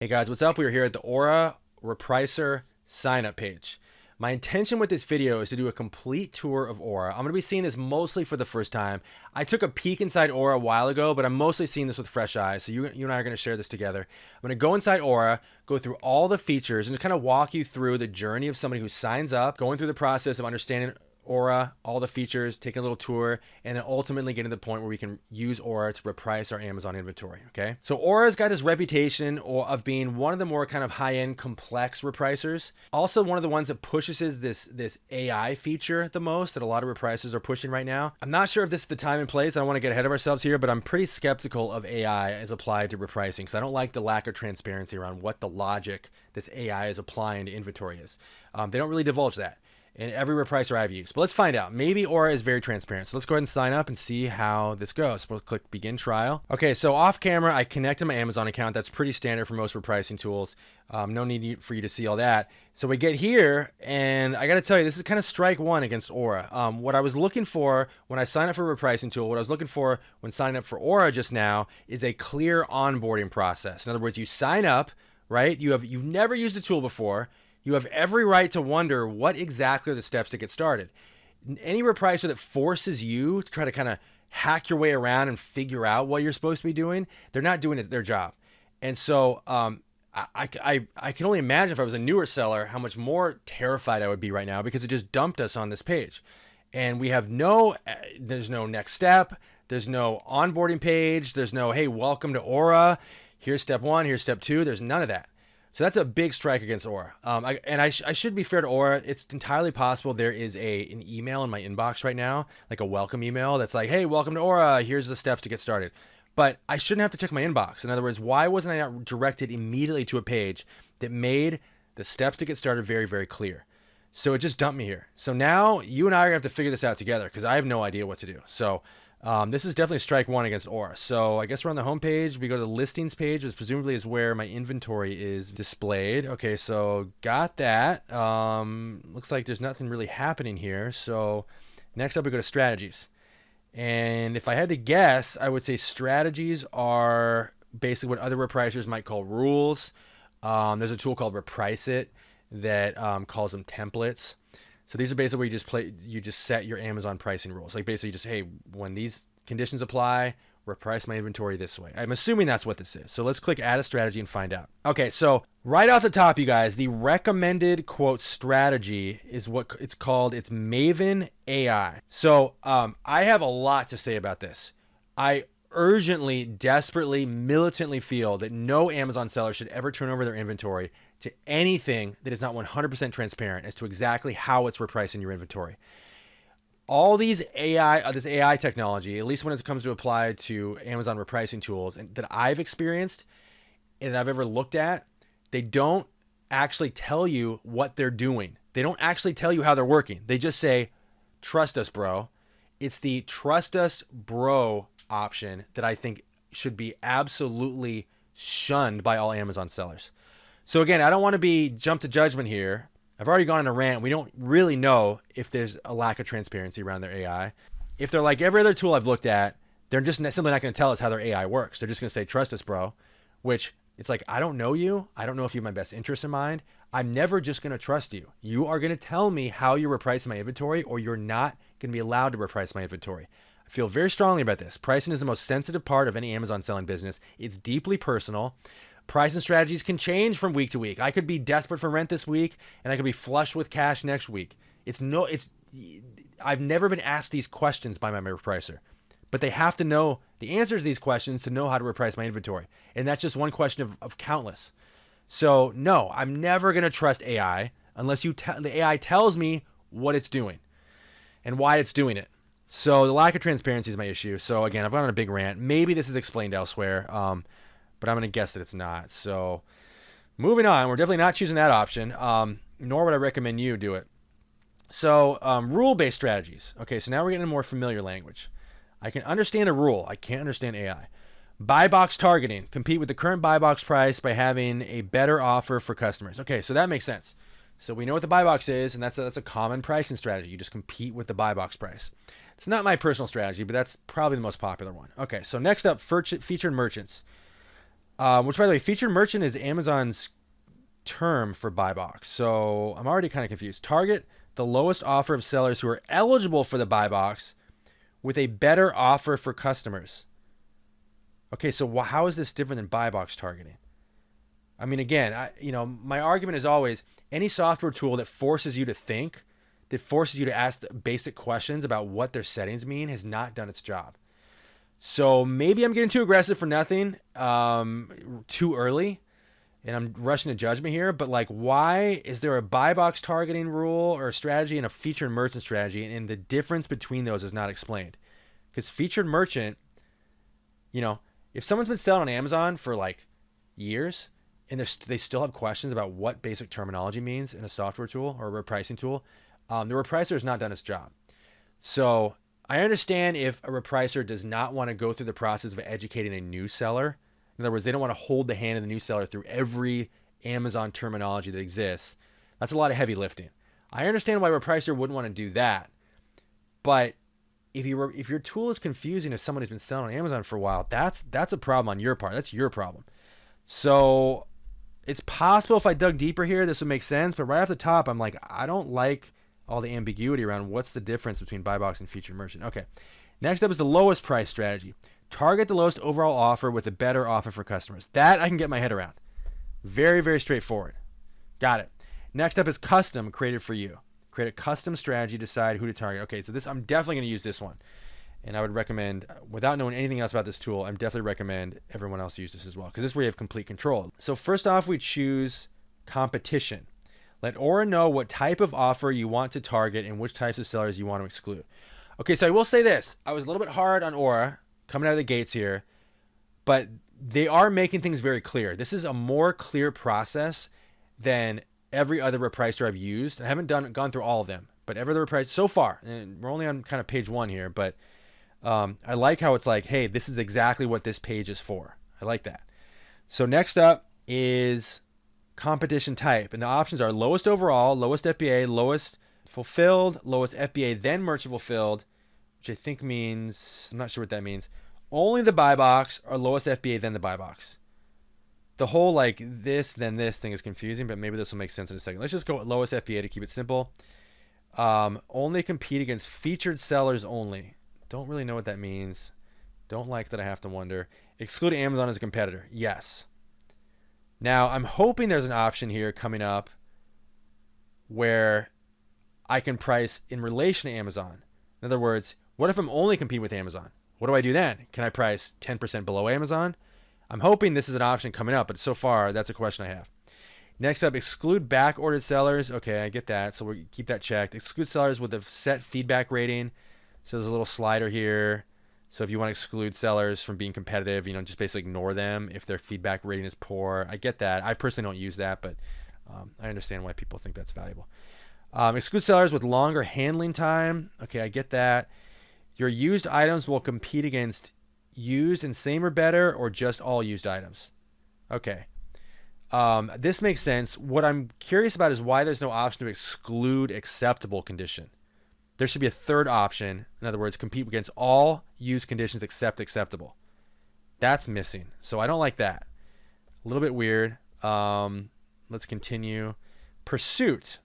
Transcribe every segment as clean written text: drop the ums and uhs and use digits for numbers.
Hey guys, what's up? We're here at the Aura repricer sign up page. My intention with this video is to do a complete tour of Aura. I'm going to be seeing this mostly for the first time. I took a peek inside Aura a while ago, but I'm mostly seeing this with fresh eyes. So you and I are going to share this together. I'm going to go inside Aura, go through all the features, and just kind of walk you through the journey of somebody who signs up, going through the process of understanding Aura, all the features, taking a little tour, and then ultimately getting to the point where we can use Aura to reprice our Amazon inventory, okay? So Aura's got this reputation of being one of the more kind of high-end complex repricers. Also one of the ones that pushes this AI feature the most that a lot of repricers are pushing right now. I'm not sure if this is the time and place. I don't want to get ahead of ourselves here, but I'm pretty skeptical of AI as applied to repricing because I don't like the lack of transparency around what the logic this AI is applying to inventory is. They don't really divulge that in every repricer I've used. But let's find out. Maybe Aura is very transparent. So let's go ahead and sign up and see how this goes. We'll click begin trial. Okay, so off camera, I connected my Amazon account. That's pretty standard for most repricing tools. No need for you to see all that. So we get here, and I got to tell you, this is kind of strike one against Aura. What I was looking for when I signed up for a repricing tool, what I was looking for when signing up for Aura just now is a clear onboarding process. In other words, you sign up, right? You've never used the tool before. You have every right to wonder what exactly are the steps to get started. Any repricer that forces you to try to kind of hack your way around and figure out what you're supposed to be doing, they're not doing their job. And so I can only imagine if I was a newer seller how much more terrified I would be right now because it just dumped us on this page. And we have there's no next step. There's no onboarding page. There's no, hey, welcome to Aura. Here's step one. Here's step two. There's none of that. So that's a big strike against Aura. I should be fair to Aura. It's entirely possible there is an email in my inbox right now, like a welcome email that's like, hey, welcome to Aura. Here's the steps to get started. But I shouldn't have to check my inbox. In other words, why wasn't I not directed immediately to a page that made the steps to get started very, very clear? So it just dumped me here. So now you and I are going to have to figure this out together because I have no idea what to do. So this is definitely strike one against Aura. So I guess we're on the home page. We go to the listings page, which presumably is where my inventory is displayed. Okay, so got that. Looks like there's nothing really happening here. So next up we go to strategies. And if I had to guess, I would say strategies are basically what other repricers might call rules. There's a tool called Reprice that calls them templates. So these are basically where you just set your Amazon pricing rules. Like basically just, hey, when these conditions apply, reprice my inventory this way. I'm assuming that's what this is. So let's click add a strategy and find out. Okay, so right off the top, you guys, the recommended quote strategy is what it's called. It's Maven AI. So I have a lot to say about this. I urgently, desperately, militantly feel that no Amazon seller should ever turn over their inventory to anything that is not 100% transparent as to exactly how it's repricing your inventory. All these this AI technology, at least when it comes to apply to Amazon repricing tools that I've experienced and I've ever looked at, they don't actually tell you what they're doing. They don't actually tell you how they're working. They just say, trust us, bro. It's the trust us, bro option that I think should be absolutely shunned by all Amazon sellers. So again, I don't want to jump to judgment here. I've already gone on a rant. We don't really know if there's a lack of transparency around their AI. If they're like every other tool I've looked at, they're just simply not going to tell us how their AI works. They're just going to say, trust us, bro, which it's like, I don't know you. I don't know if you have my best interests in mind. I'm never just going to trust you. You are going to tell me how you're repricing my inventory or you're not going to be allowed to reprice my inventory. I feel very strongly about this. Pricing is the most sensitive part of any Amazon selling business. It's deeply personal. Pricing strategies can change from week to week. I could be desperate for rent this week and I could be flush with cash next week. I've never been asked these questions by my repricer, but they have to know the answers to these questions to know how to reprice my inventory. And that's just one question of countless. So no, I'm never going to trust AI unless the AI tells me what it's doing and why it's doing it. So the lack of transparency is my issue. So again, I've gone on a big rant. Maybe this is explained elsewhere, but I'm going to guess that it's not. So moving on, we're definitely not choosing that option, nor would I recommend you do it. So rule-based strategies. Okay, so now we're getting into more familiar language. I can understand a rule. I can't understand AI. Buy box targeting. Compete with the current buy box price by having a better offer for customers. Okay, so that makes sense. So we know what the buy box is, and that's a common pricing strategy. You just compete with the buy box price. It's not my personal strategy, but that's probably the most popular one. Okay, so next up, featured merchants. Which, by the way, featured merchant is Amazon's term for buy box. So I'm already kind of confused. Target the lowest offer of sellers who are eligible for the buy box with a better offer for customers. Okay, so how is this different than buy box targeting? I mean, again, my argument is always any software tool that forces you to think, that forces you to ask basic questions about what their settings mean has not done its job. So maybe I'm getting too aggressive for nothing, too early, and I'm rushing to judgment here. But like, why is there a buy box targeting rule or strategy and a featured merchant strategy, and the difference between those is not explained? Because featured merchant, if someone's been selling on Amazon for like years and they still have questions about what basic terminology means in a software tool or a repricing tool, the repricer has not done its job. So I understand if a repricer does not want to go through the process of educating a new seller. In other words, they don't want to hold the hand of the new seller through every Amazon terminology that exists. That's a lot of heavy lifting. I understand why a repricer wouldn't want to do that. But if your tool is confusing to someone who's been selling on Amazon for a while, that's a problem on your part. That's your problem. So it's possible if I dug deeper here, this would make sense. But right off the top, I'm like, I don't like all the ambiguity around what's the difference between buy box and featured merchant. Okay. Next up is the lowest price strategy. Target the lowest overall offer with a better offer for customers. That I can get my head around. Very, very straightforward. Got it. Next up is custom, created for you. Create a custom strategy, decide who to target. Okay, so I'm definitely going to use this one. And I would recommend, without knowing anything else about this tool, I'm definitely recommend everyone else use this as well, because this way you have complete control. So first off, we choose competition. Let Aura know what type of offer you want to target and which types of sellers you want to exclude. Okay, so I will say this. I was a little bit hard on Aura coming out of the gates here, but they are making things very clear. This is a more clear process than every other repricer I've used. I haven't gone through all of them, but every other repricer so far, and we're only on kind of page 1 here, but I like how it's like, hey, this is exactly what this page is for. I like that. So next up is competition type, and the options are lowest overall, lowest FBA, lowest fulfilled, lowest FBA, then merchant fulfilled, which I think means, I'm not sure what that means, only the buy box, or lowest FBA, then the buy box. The whole like this, then this thing is confusing, but maybe this will make sense in a second. Let's just go with lowest FBA to keep it simple. Only compete against featured sellers only. Don't really know what that means. Don't like that I have to wonder. Exclude Amazon as a competitor. Yes. Now, I'm hoping there's an option here coming up where I can price in relation to Amazon. In other words, what if I'm only competing with Amazon? What do I do then? Can I price 10% below Amazon? I'm hoping this is an option coming up, but so far, that's a question I have. Next up, exclude back-ordered sellers. Okay, I get that, so we'll keep that checked. Exclude sellers with a set feedback rating. So there's a little slider here. So if you want to exclude sellers from being competitive, just basically ignore them if their feedback rating is poor. I get that. I personally don't use that, but I understand why people think that's valuable. Exclude sellers with longer handling time. Okay, I get that. Your used items will compete against used and same or better, or just all used items. Okay. This makes sense. What I'm curious about is why there's no option to exclude acceptable condition. There should be a third option. In other words, compete against all used conditions except acceptable. That's missing. So I don't like that. A little bit weird. Let's continue. Pursuit.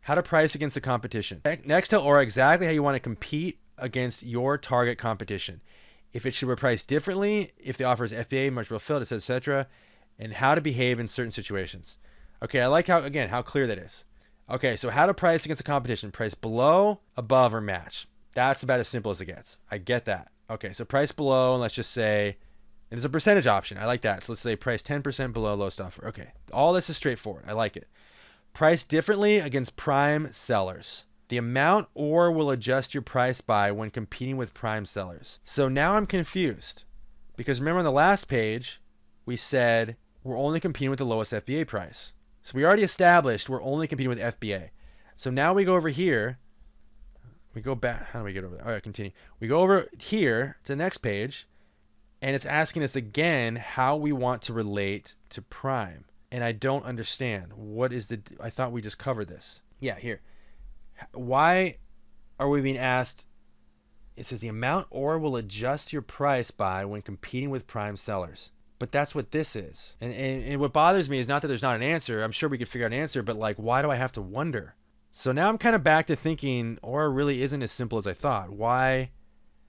How to price against the competition. Next, tell Aura exactly how you want to compete against your target competition. If it should be priced differently, if the offer is FBA, much fulfilled, etc., and how to behave in certain situations. Okay, I like how clear that is. Okay, so how to price against the competition. Price below, above, or match. That's about as simple as it gets. I get that. Okay, so price below, and let's just say, and there's a percentage option. I like that. So let's say price 10% below lowest offer. Okay, all this is straightforward. I like it. Price differently against prime sellers. The amount or will adjust your price by when competing with prime sellers. So now I'm confused because remember on the last page, we said we're only competing with the lowest FBA price. So we already established we're only competing with FBA. So now we go over here. We go back. How do we get over there? All right, continue. We go over here to the next page, and it's asking us again how we want to relate to prime. And I don't understand. I thought we just covered this. Yeah, here. Why are we being asked? It says the amount or will adjust your price by when competing with prime sellers. But that's what this is. And what bothers me is not that there's not an answer. I'm sure we could figure out an answer, but like, why do I have to wonder? So now I'm kind of back to thinking Aura really isn't as simple as I thought. Why?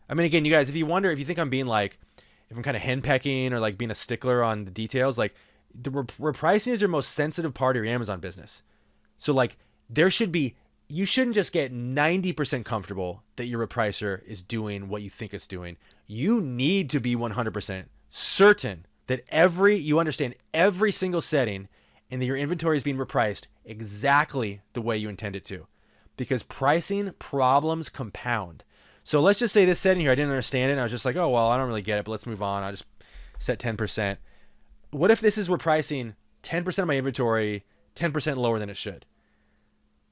I mean, again, you guys, if you think I'm being like, if I'm kind of henpecking or like being a stickler on the details, like the repricing is your most sensitive part of your Amazon business. So like you shouldn't just get 90% comfortable that your repricer is doing what you think it's doing. You need to be 100% certain that you understand every single setting and that your inventory is being repriced exactly the way you intend it to. Because pricing problems compound. So let's just say this setting here, I didn't understand it. And I was just like, oh, well, I don't really get it, but let's move on. I'll just set 10%. What if this is repricing 10% of my inventory 10% lower than it should?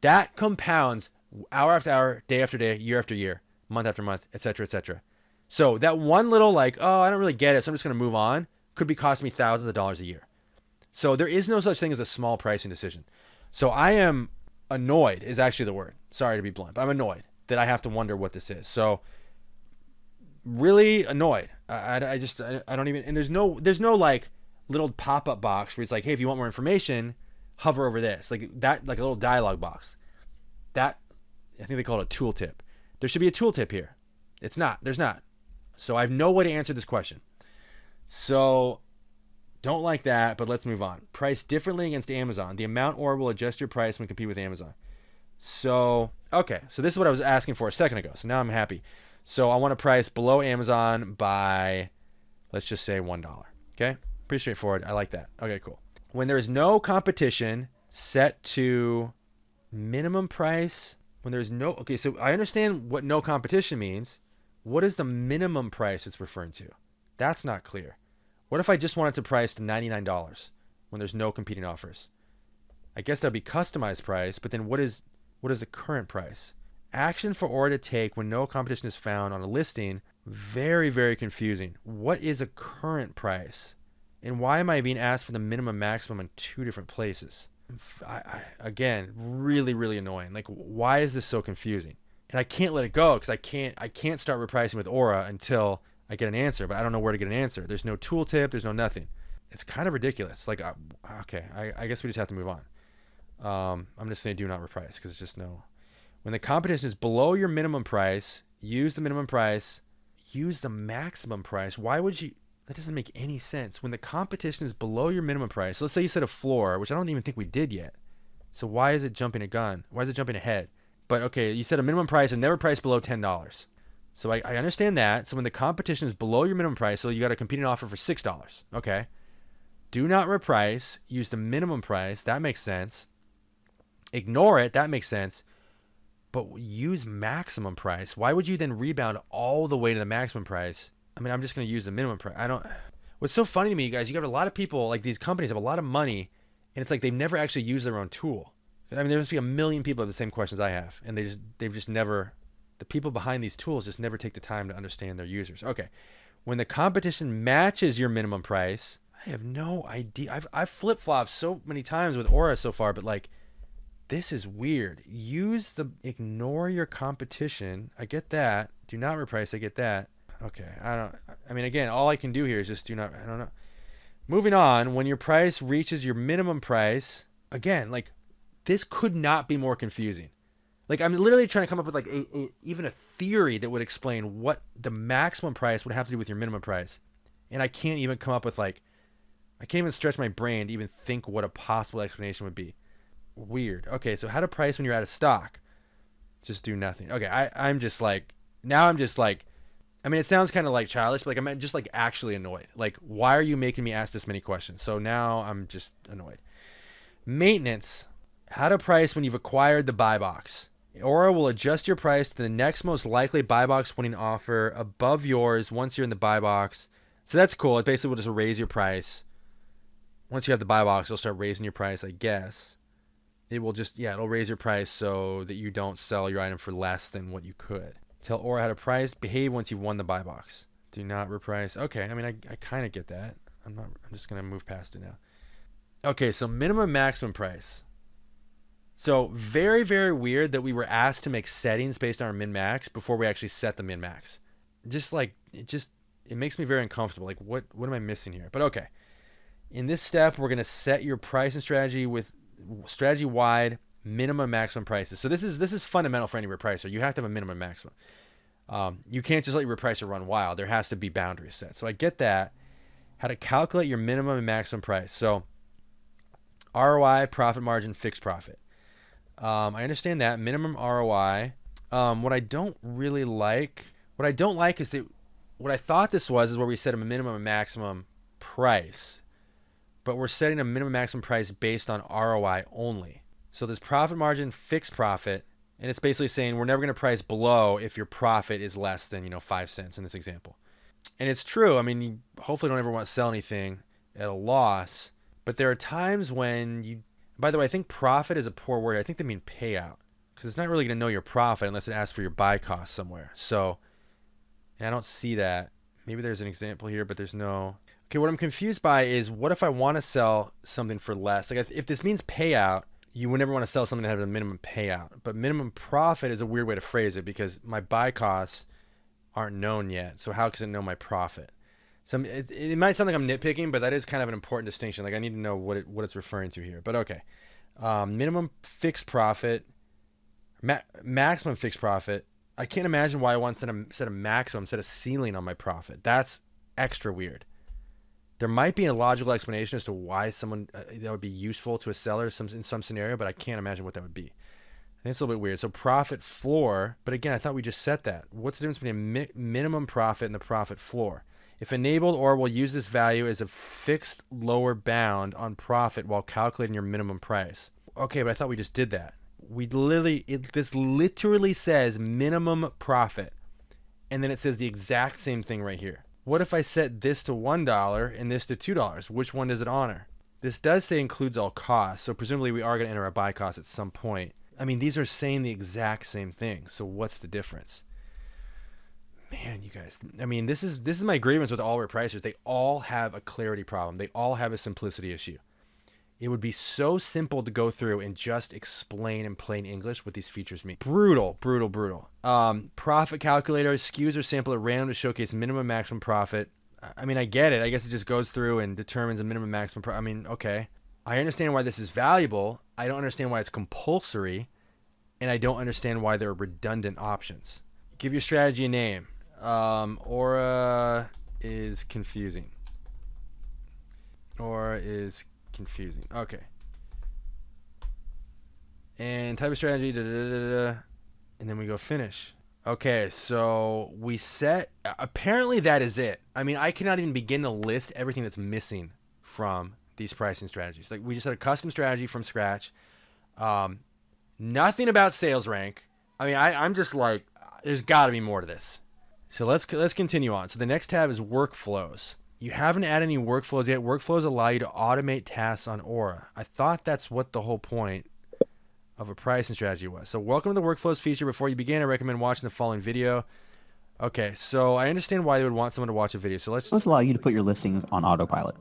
That compounds hour after hour, day after day, year after year, month after month, et cetera, et cetera. So that one little like, oh, I don't really get it, so I'm just going to move on, could be costing me thousands of dollars a year. So there is no such thing as a small pricing decision. So I am annoyed is actually the word. Sorry to be blunt, but I'm annoyed that I have to wonder what this is. So really annoyed. I don't even, and there's no like little pop-up box where it's like, hey, if you want more information, hover over this. Like that, like a little dialog box. That, I think they call it a tooltip. There should be a tooltip here. It's not. There's not. So I have no way to answer this question. So don't like that, but let's move on. Price differently against Amazon. The amount Aura will adjust your price when compete with Amazon. So, okay. So this is what I was asking for a second ago. So now I'm happy. So I want to price below Amazon by, let's just say $1. Okay. Pretty straightforward. I like that. Okay, cool. When there's no competition, set to minimum price. When there's no, okay, so I understand what no competition means. What is the minimum price it's referring to? That's not clear. What if I just wanted to price to $99 when there's no competing offers? I guess that'd be customized price, but then what is the current price? Action for Aura to take when no competition is found on a listing. Very, very confusing. What is a current price? And why am I being asked for the minimum maximum in two different places? Again, really, really annoying. Like, why is this so confusing? And I can't let it go because I can't start repricing with Aura until I get an answer, but I don't know where to get an answer. There's no tooltip. There's no nothing. It's kind of ridiculous. Like, okay, I guess we just have to move on. I'm just saying do not reprice because it's just no. When the competition is below your minimum price, use the minimum price. Use the maximum price. Why would you? That doesn't make any sense. When the competition is below your minimum price, let's say you set a floor, which I don't even think we did yet. So why is it jumping a gun? Why is it jumping ahead? But okay, you set a minimum price and never price below $10. So I understand that. So when the competition is below your minimum price, so you got a competing offer for $6. Okay. Do not reprice. Use the minimum price. That makes sense. Ignore it. That makes sense. But use maximum price. Why would you then rebound all the way to the maximum price? I mean, I'm just going to use the minimum price. What's so funny to me, you guys, you got a lot of people, like these companies have a lot of money, and it's like they've never actually used their own tool. I mean, there must be a million people with the same questions I have, and they've just never, the people behind these tools just never take the time to understand their users. Okay. When the competition matches your minimum price, I have no idea. I've flip-flopped so many times with Aura so far, but like, this is weird. Ignore your competition. I get that. Do not reprice. I get that. Okay. I mean, again, all I can do here is just I don't know. Moving on. When your price reaches your minimum price, again, like this could not be more confusing. Like I'm literally trying to come up with like even a theory that would explain what the maximum price would have to do with your minimum price. And I can't even come up with I can't even stretch my brain to even think what a possible explanation would be. Weird. Okay, so how to price when you're out of stock? Just do nothing. Okay, I'm just like, I mean, it sounds kind of like childish, but like I'm just like actually annoyed. Like, why are you making me ask this many questions? So now I'm just annoyed. Maintenance. How to price when you've acquired the buy box. Aura will adjust your price to the next most likely buy box winning offer above yours once you're in the buy box. So that's cool. It basically will just raise your price. Once you have the buy box, it'll start raising your price, I guess. It will just, it'll raise your price so that you don't sell your item for less than what you could. Tell Aura how to price, behave once you've won the buy box. Do not reprice. Okay, I mean, I kind of get that. I'm just going to move past it now. Okay, so minimum maximum price. So very, very weird that we were asked to make settings based on our min-max before we actually set the min-max. Just like, it it makes me very uncomfortable. Like, what am I missing here? But okay. In this step, we're going to set your pricing strategy with strategy-wide minimum maximum prices. So this is fundamental for any repricer. You have to have a minimum maximum. You can't just let your repricer run wild. There has to be boundaries set. So I get that. How to calculate your minimum and maximum price. So ROI, profit margin, fixed profit. I understand that. Minimum ROI. What I don't like is that what I thought this was is where we set a minimum and maximum price. But we're setting a minimum maximum price based on ROI only. So there's profit margin, fixed profit, and it's basically saying we're never going to price below if your profit is less than 5 cents in this example. And it's true. I mean, you hopefully don't ever want to sell anything at a loss, but there are times when you, by the way, I think profit is a poor word. I think they mean payout, because it's not really going to know your profit unless it asks for your buy cost somewhere. So I don't see that. Maybe there's an example here, but there's no. Okay, what I'm confused by is, what if I want to sell something for less? Like, if this means payout, you would never want to sell something that has a minimum payout. But minimum profit is a weird way to phrase it, because my buy costs aren't known yet. So how does it know my profit? So it might sound like I'm nitpicking, but that is kind of an important distinction. Like, I need to know what it's referring to here. But okay, minimum fixed profit, maximum fixed profit. I can't imagine why I want to set a maximum, set a ceiling on my profit. That's extra weird. There might be a logical explanation as to why someone that would be useful to a seller in some scenario, but I can't imagine what that would be. I think it's a little bit weird. So profit floor, but again, I thought we just set that. What's the difference between a minimum profit and the profit floor? If enabled, or will use this value as a fixed lower bound on profit while calculating your minimum price. Okay, but I thought we just did that. This literally says minimum profit, and then it says the exact same thing right here. What if I set this to $1 and this to $2? Which one does it honor? This does say includes all costs, so presumably we are going to enter a buy cost at some point. I mean, these are saying the exact same thing, so what's the difference? Man, you guys, I mean, this is my grievance with all repricers. They all have a clarity problem. They all have a simplicity issue. It would be so simple to go through and just explain in plain English what these features mean. Brutal. Profit calculator, skews or sample at random to showcase minimum maximum profit. I mean, I get it. I guess it just goes through and determines a minimum maximum profit. I mean, okay. I understand why this is valuable. I don't understand why it's compulsory. And I don't understand why there are redundant options. Give your strategy a name. Aura is confusing. Confusing. Okay. And type of strategy, and then we go finish. Okay, so we set, apparently that is it. I mean, I cannot even begin to list everything that's missing from these pricing strategies. Like, we just had a custom strategy from scratch. Nothing about sales rank. I mean, I'm just like, there's got to be more to this. So let's continue on. So the next tab is workflows. You haven't added any workflows yet. Workflows allow you to automate tasks on Aura. I thought that's what the whole point of a pricing strategy was. So welcome to the workflows feature. Before you begin, I recommend watching the following video. Okay, so I understand why they would want someone to watch a video. So let's allow you to put your listings on autopilot.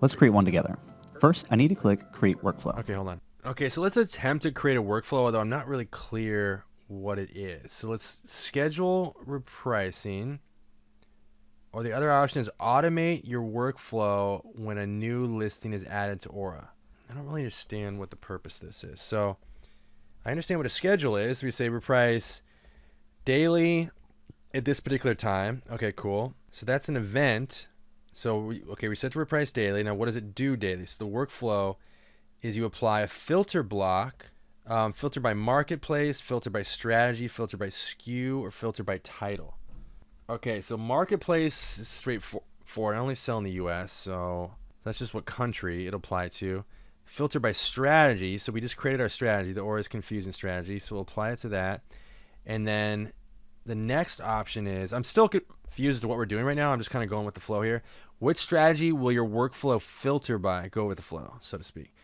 Let's create one together. First, I need to click Create Workflow. Okay, hold on. Okay, so let's attempt to create a workflow, although I'm not really clear what it is. So let's schedule repricing. Or the other option is automate your workflow when a new listing is added to Aura. I don't really understand what the purpose of this is. So I understand what a schedule is. We say reprice daily at this particular time. Okay, cool. So that's an event. So we set to reprice daily. Now what does it do daily? So the workflow is you apply a filter block, filter by marketplace, filter by strategy, filter by SKU, or filter by title. Okay, so marketplace is straightforward. I only sell in the US, so that's just what country it'll apply to. Filter by strategy, so we just created our strategy, the Aura is confusing strategy, so we'll apply it to that. And then the next option is, I'm still confused as to what we're doing right now. I'm just kind of going with the flow here. Which strategy will your workflow filter by? Go with the flow, so to speak.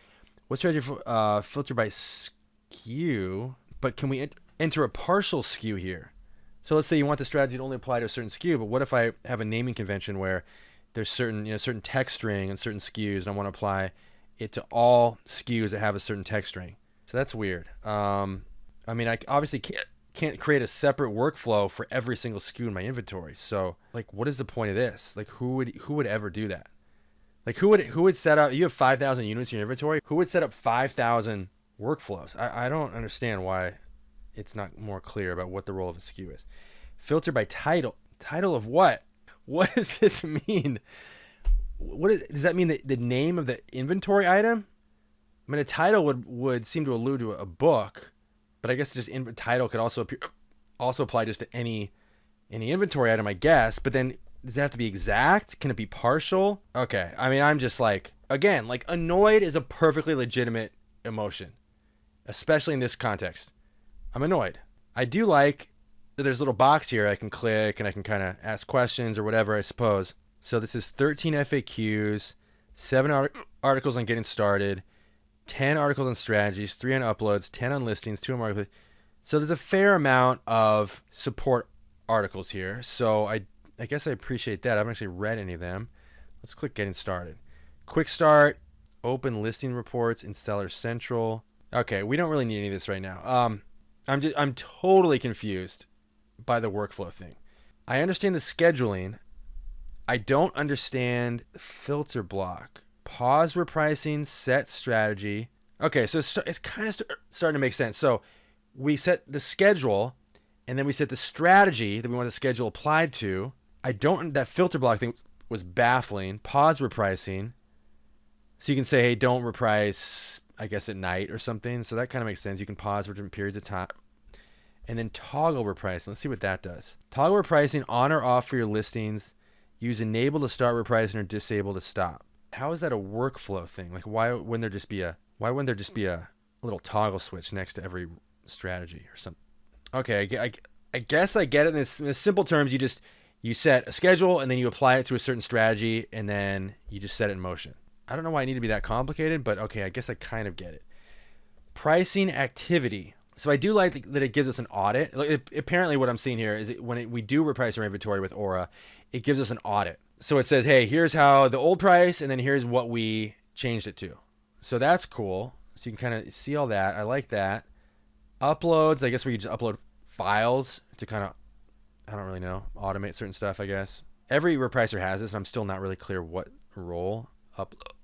What strategy filter by SKU? But can we enter a partial SKU here? So let's say you want the strategy to only apply to a certain SKU, but what if I have a naming convention where there's certain text string and certain SKUs, and I want to apply it to all SKUs that have a certain text string? So that's weird. I mean, I obviously can't create a separate workflow for every single SKU in my inventory. So like, what is the point of this? Like, who would ever do that? Like, who would set up? You have 5,000 units in your inventory. Who would set up 5,000 workflows? I don't understand why it's not more clear about what the role of a SKU is. Filter by title. Title of what? What does this mean? Does that mean the name of the inventory item? I mean, a title would seem to allude to a book, but I guess just title could also apply just to any inventory item, I guess. But then does it have to be exact? Can it be partial? Okay. I mean, I'm just like, again, like annoyed is a perfectly legitimate emotion, especially in this context. I'm annoyed. I do like that there's a little box here I can click and I can kind of ask questions or whatever, I suppose. So this is 13 FAQs, 7 articles on getting started, 10 articles on strategies, 3 on uploads, 10 on listings, 2 on marketplace. So there's a fair amount of support articles here. So I guess I appreciate that. I haven't actually read any of them. Let's click getting started. Quick start, open listing reports in Seller Central. Okay, we don't really need any of this right now. I'm totally confused by the workflow thing. I understand the scheduling. I don't understand filter block. Pause repricing, set strategy. Okay, so it's kind of starting to make sense. So we set the schedule, and then we set the strategy that we want the schedule applied to. That filter block thing was baffling. Pause repricing. So you can say, hey, don't reprice, I guess, at night or something. So that kind of makes sense. You can pause for different periods of time. And then toggle repricing. Let's see what that does. Toggle repricing on or off for your listings. Use enable to start repricing or disable to stop. How is that a workflow thing? Like, why wouldn't there just be a little toggle switch next to every strategy or something? Okay, I guess I get it. In simple terms, you set a schedule and then you apply it to a certain strategy and then you just set it in motion. I don't know why it need to be that complicated, but okay, I guess I kind of get it. Pricing activity. So I do like that it gives us an audit. Apparently what I'm seeing here is when we do reprice our inventory with Aura, it gives us an audit. So it says, hey, here's how the old price, and then here's what we changed it to. So that's cool. So you can kind of see all that. I like that. Uploads, I guess where you just upload files to kind of, I don't really know, automate certain stuff, I guess. Every repricer has this, and I'm still not really clear what role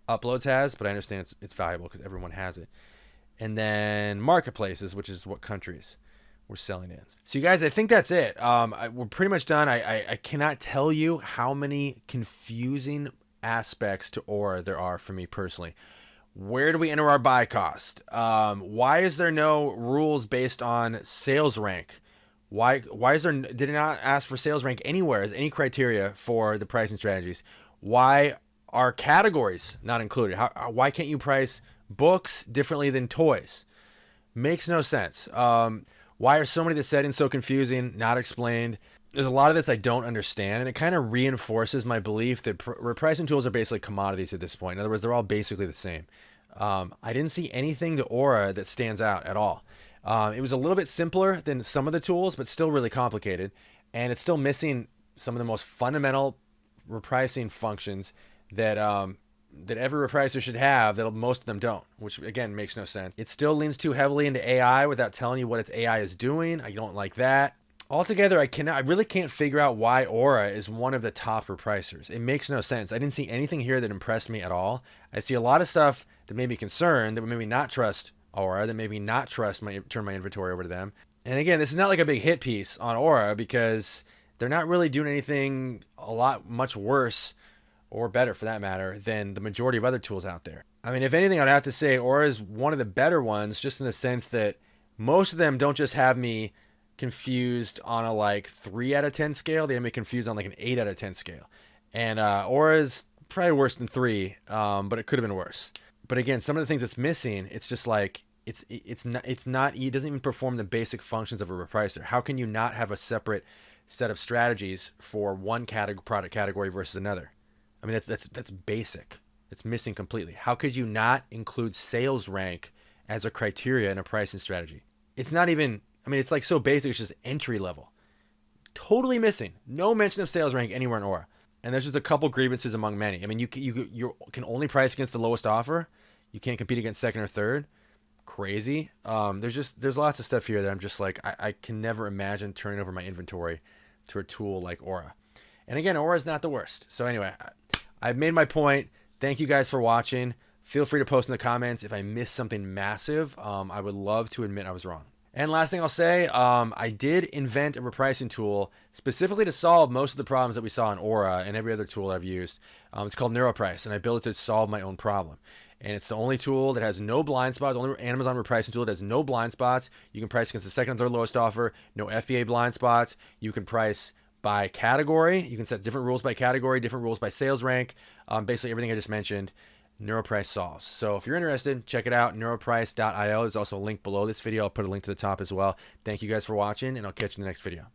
uploads has, but I understand it's valuable because everyone has it. And then marketplaces, which is what countries we're selling in. So you guys, I think that's it. We're pretty much done. I cannot tell you how many confusing aspects to Aura there are for me personally. Where do we enter our buy cost? Why is there no rules based on sales rank? Why did it not ask for sales rank anywhere as any criteria for the pricing strategies? Why are categories not included? Why can't you price books differently than toys? Makes no sense. Why are so many of the settings so confusing, not explained? There's a lot of this I don't understand, and it kind of reinforces my belief that repricing tools are basically commodities at this point. In other words, they're all basically the same. I didn't see anything to Aura that stands out at all. It was a little bit simpler than some of the tools, but still really complicated, and it's still missing some of the most fundamental repricing functions that every repricer should have that most of them don't, which again makes no sense. It still leans too heavily into AI without telling you what its AI is doing. I don't like that. Altogether, I really can't figure out why Aura is one of the top repricers. It makes no sense. I didn't see anything here that impressed me at all. I see a lot of stuff that made me concerned, that would make me not trust Aura, that made me not trust turn my inventory over to them. And again, this is not like a big hit piece on Aura because they're not really doing anything much worse or better for that matter than the majority of other tools out there. I mean, if anything, I'd have to say Aura is one of the better ones, just in the sense that most of them don't just have me confused on a 3 out of 10 scale. They have me confused on an 8 out of 10 scale. And Aura is probably worse than 3, but it could have been worse. But again, some of the things it's missing, it's just it doesn't even perform the basic functions of a repricer. How can you not have a separate set of strategies for one product category versus another? I mean, that's basic. It's missing completely. How could you not include sales rank as a criteria in a pricing strategy? It's not even, I mean, it's so basic, it's just entry level. Totally missing. No mention of sales rank anywhere in Aura. And there's just a couple grievances among many. I mean, you can only price against the lowest offer. You can't compete against second or third. crazy. There's lots of stuff here that I'm just like, I can never imagine turning over my inventory to a tool like Aura. And again, Aura is not the worst. So anyway, I've made my point. Thank you guys for watching. Feel free to post in the comments if I missed something massive. I would love to admit I was wrong. And last thing I'll say, I did invent a repricing tool specifically to solve most of the problems that we saw in Aura and every other tool I've used. It's called NeuroPrice, and I built it to solve my own problem. And it's the only tool that has no blind spots, the only Amazon repricing tool that has no blind spots. You can price against the second and third lowest offer, no FBA blind spots. You can price by category. You can set different rules by category, different rules by sales rank. Basically everything I just mentioned, NeuroPrice solves. So if you're interested, check it out, neuroprice.io. There's also a link below this video. I'll put a link to the top as well. Thank you guys for watching, and I'll catch you in the next video.